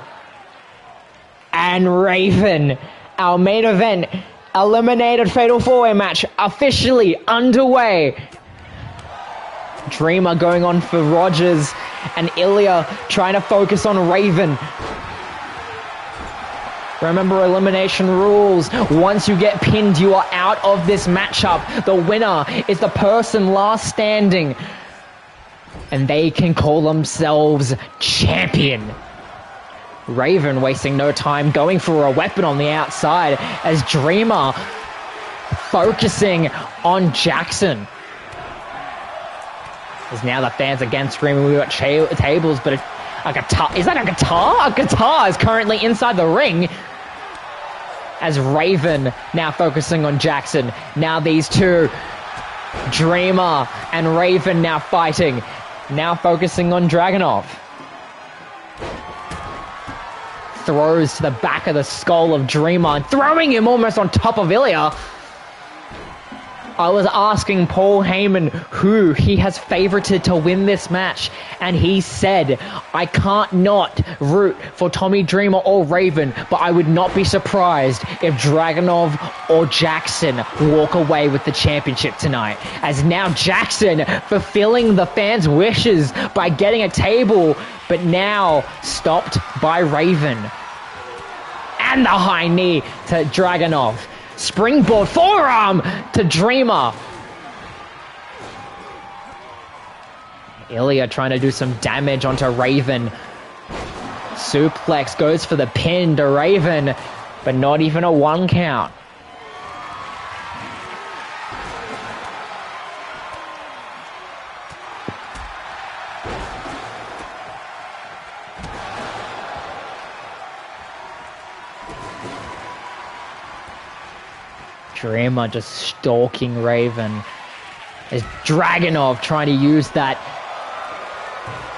and Raven. Our main event, eliminated fatal four-way match, officially underway. Dreamer going on for Rogers, and Ilya trying to focus on Raven. Remember elimination rules. Once you get pinned, you are out of this matchup. The winner is the person last standing, and they can call themselves champion. Raven wasting no time going for a weapon on the outside as Dreamer focusing on Jackson. As now the fans again screaming, we've got tables, but a guitar. Is that a guitar? A guitar is currently inside the ring. As Raven now focusing on Jackson. Now these two, Dreamer and Raven now fighting. Now focusing on Dragunov. Throws to the back of the skull of Dreamer and throwing him almost on top of Ilya. I was asking Paul Heyman who he has favorited to win this match, and he said, I can't not root for Tommy Dreamer or Raven, but I would not be surprised if Dragunov or Jackson walk away with the championship tonight. As now Jackson fulfilling the fans' wishes by getting a table, but now stopped by Raven. And the high knee to Dragunov. Springboard forearm to Dreamer. Ilya trying to do some damage onto Raven. Suplex goes for the pin to Raven, but not even a 1 count. Dreamer just stalking Raven. As Dragunov trying to use that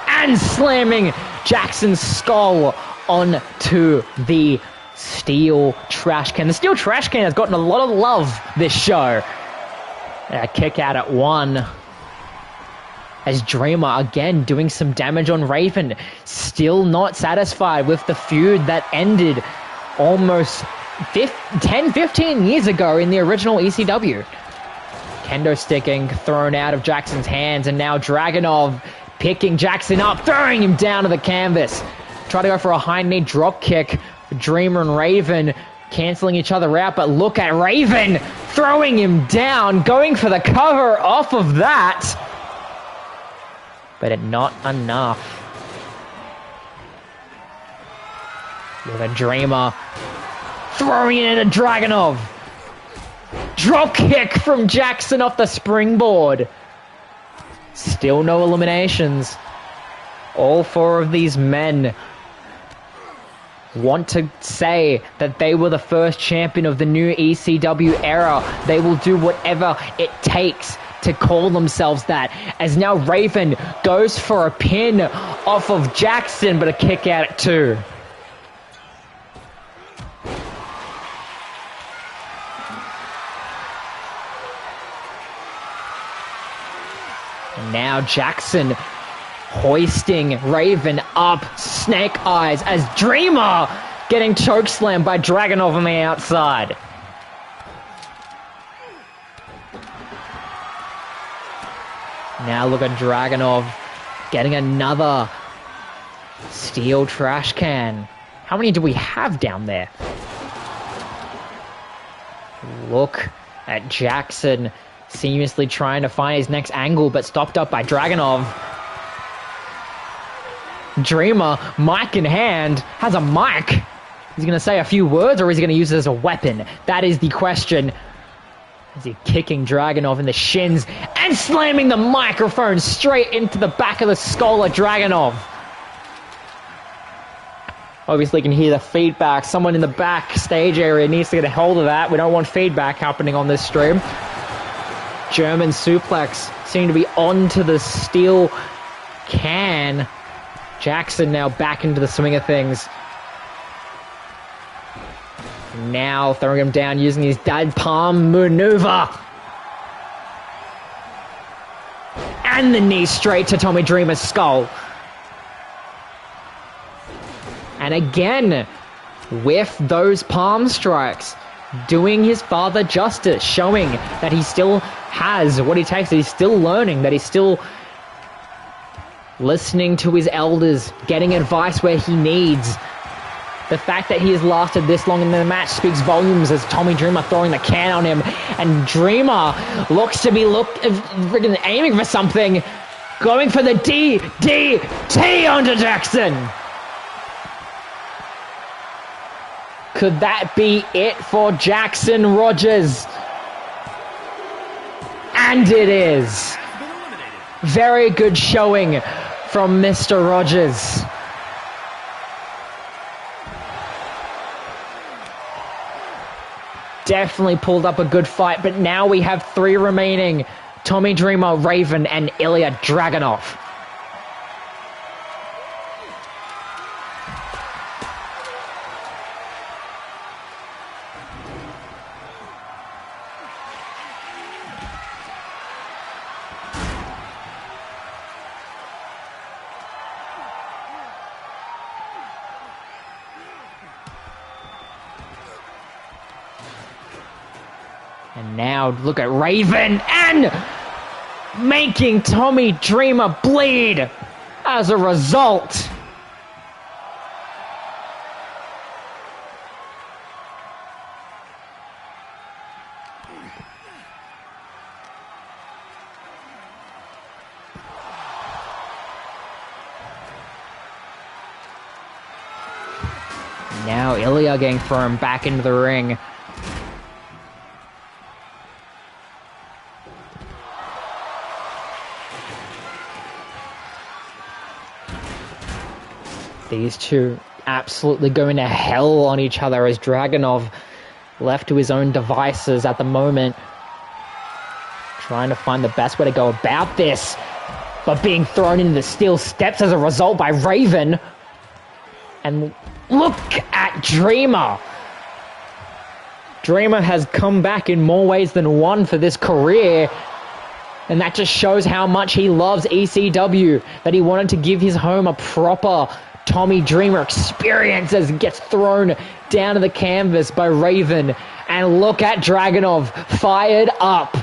and slamming Jackson's skull onto the steel trash can. The steel trash can has gotten a lot of love this show. A kick out at 1. As Dreamer again doing some damage on Raven. Still not satisfied with the feud that ended almost 10-15 years ago in the original ECW. Kendo sticking thrown out of Jackson's hands, and now Dragunov picking Jackson up, throwing him down to the canvas. Try to go for a high knee drop kick. Dreamer and Raven canceling each other out, but look at Raven throwing him down, going for the cover off of that. But it not enough. With a Dreamer throwing it into Dragunov. Drop kick from Jackson off the springboard. Still no eliminations. All 4 of these men want to say that they were the first champion of the new ECW era. They will do whatever it takes to call themselves that. As now Raven goes for a pin off of Jackson, but a kick out at 2. Now Jackson hoisting Raven up, snake eyes, as Dreamer getting chokeslammed by Dragunov on the outside. Now look at Dragunov getting another steel trash can. How many do we have down there? Look at Jackson seamlessly trying to find his next angle, but stopped up by Dragunov. Dreamer, mic in hand, has a mic. Is he going to say a few words, or is he going to use it as a weapon? That is the question. Is he kicking Dragunov in the shins and slamming the microphone straight into the back of the skull of Dragunov? Obviously, you can hear the feedback. Someone in the backstage area needs to get a hold of that. We don't want feedback happening on this stream. German suplex seemed to be onto the steel can. Jackson now back into the swing of things. Now throwing him down using his dad palm maneuver. And the knee straight to Tommy Dreamer's skull. And again, with those palm strikes, doing his father justice, showing that he still has what he takes, that he's still learning, that he's still listening to his elders, getting advice where he needs. The fact that he has lasted this long in the match speaks volumes, as Tommy Dreamer throwing the can on him, and Dreamer looks to be friggin' aiming for something, going for the DDT onto Jackson. Could that be it for Jackson Rogers? And it is. Very good showing from Mr. Rogers. Definitely pulled up a good fight, but now we have 3 remaining. Tommy Dreamer, Raven, and Ilya Dragunov. And now look at Raven and making Tommy Dreamer bleed as a result. Now Ilya getting thrown back into the ring. These two absolutely going to hell on each other as Dragunov, left to his own devices at the moment, trying to find the best way to go about this, but being thrown into the steel steps as a result by Raven. And look at Dreamer. Dreamer has come back in more ways than one for this career, and that just shows how much he loves ECW, that he wanted to give his home a proper Tommy Dreamer experience as he gets thrown down to the canvas by Raven. And look at Dragunov, fired up.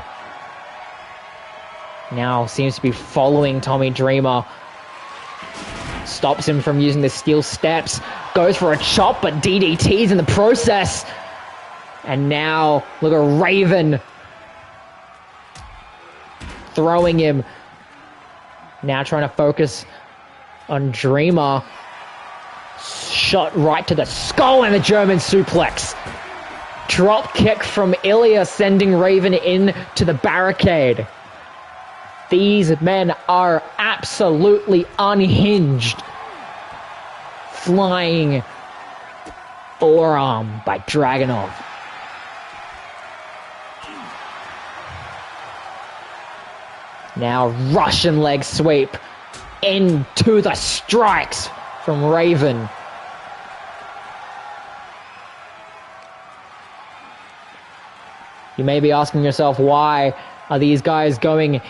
Now seems to be following Tommy Dreamer. Stops him from using the steel steps. Goes for a chop, but DDT's in the process. And now, look at Raven throwing him. Now trying to focus on Dreamer. Shot right to the skull and the German suplex. Drop kick from Ilya, sending Raven in to the barricade. These men are absolutely unhinged. Flying forearm by Dragunov. Now Russian leg sweep into the strikes from Raven. You may be asking yourself, why are these guys going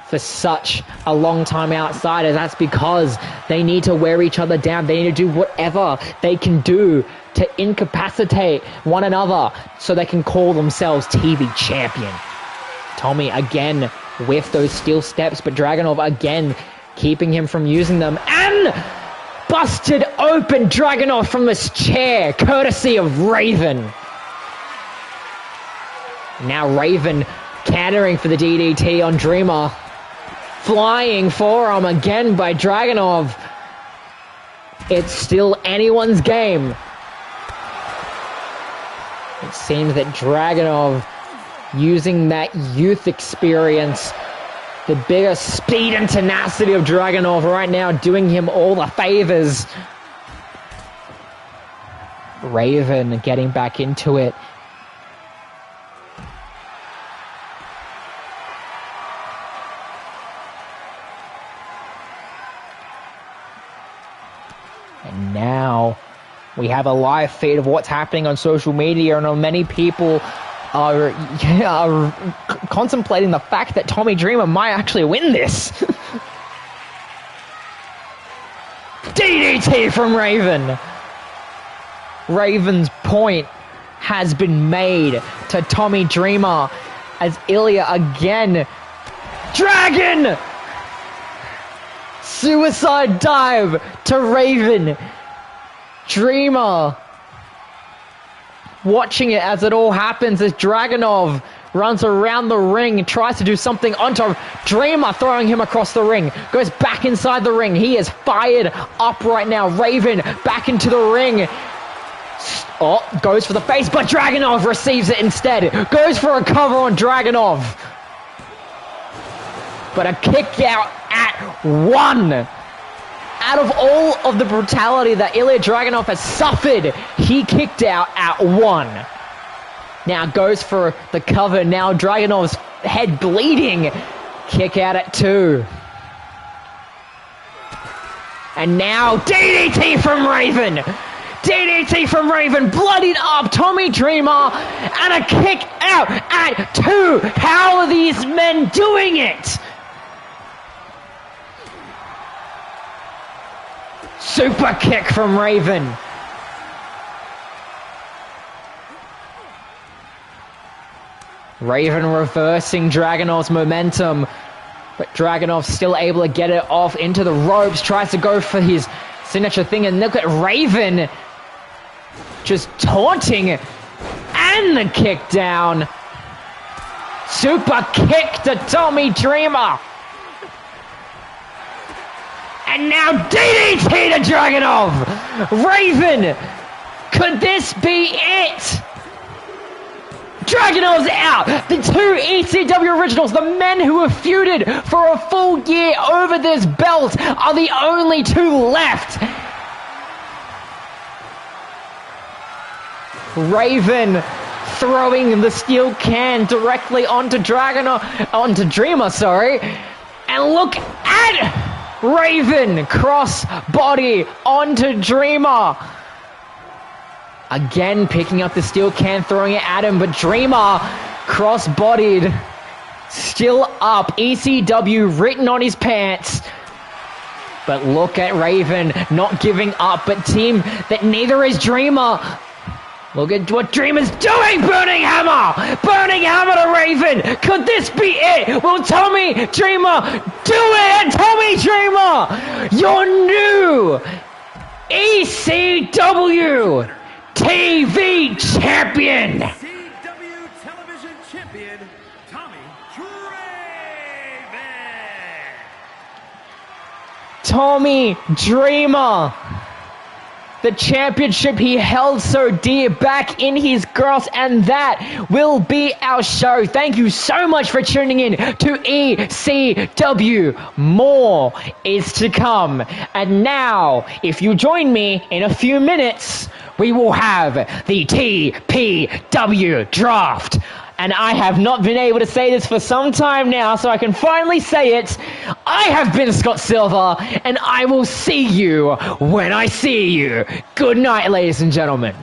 for such a long time outside? And that's because they need to wear each other down. They need to do whatever they can do to incapacitate one another so they can call themselves TV champion. Tommy again with those steel steps, but Dragunov again keeping him from using them, and busted open Dragunov from this chair, courtesy of Raven. Now Raven countering for the DDT on Dreamer. Flying forearm again by Dragunov. It's still anyone's game. It seems that Dragunov, using that youth experience, the bigger speed and tenacity of Dragunov right now, doing him all the favors. Raven getting back into it. And now we have a live feed of what's happening on social media, and many people are contemplating the fact that Tommy Dreamer might actually win this. DDT from Raven. Raven's point has been made to Tommy Dreamer as Ilya again. Dragon! Suicide dive to Raven. Dreamer watching it as it all happens, as Dragunov runs around the ring and tries to do something onto Dreamer, throwing him across the ring. Goes back inside the ring. He is fired up right now. Raven back into the ring. Oh, goes for the face, but Dragunov receives it instead. Goes for a cover on Dragunov. But a kick out at one. Out of all of the brutality that Ilya Dragunov has suffered, he kicked out at one. Now goes for the cover. Now Dragunov's head bleeding. Kick out at two. And now DDT from Raven. DDT from Raven, bloodied up Tommy Dreamer, and a kick out at two. How are these men doing it? Super kick from Raven. Raven reversing Dragunov's momentum, but Dragunov still able to get it off into the ropes, tries to go for his signature thing, and look at Raven just taunting, and the kick down. Super kick to Tommy Dreamer. And now DDT to Dragunov. Raven Could this be it? Dragunov's out! The two ECW originals, the men who have feuded for a full year over this belt, are the only two left. Raven throwing the steel can directly onto Dreamer, sorry. And look at Raven cross body onto Dreamer. Again, picking up the steel can, throwing it at him, but Dreamer, cross-bodied, still up. ECW written on his pants. But look at Raven, not giving up, but team that neither is Dreamer. Look at what Dreamer's doing! Burning Hammer! Burning Hammer to Raven! Could this be it? Will Tommy Dreamer do it? And Tommy Dreamer, your new ECW TV champion! ECW television champion, Tommy Dreamer! Tommy Dreamer! The championship he held so dear back in his grasp, and that will be our show. Thank you so much for tuning in to ECW. More is to come. And now, if you join me in a few minutes, we will have the TPW draft. And I have not been able to say this for some time now, so I can finally say it. I have been Scott Silver, and I will see you when I see you. Good night, ladies and gentlemen.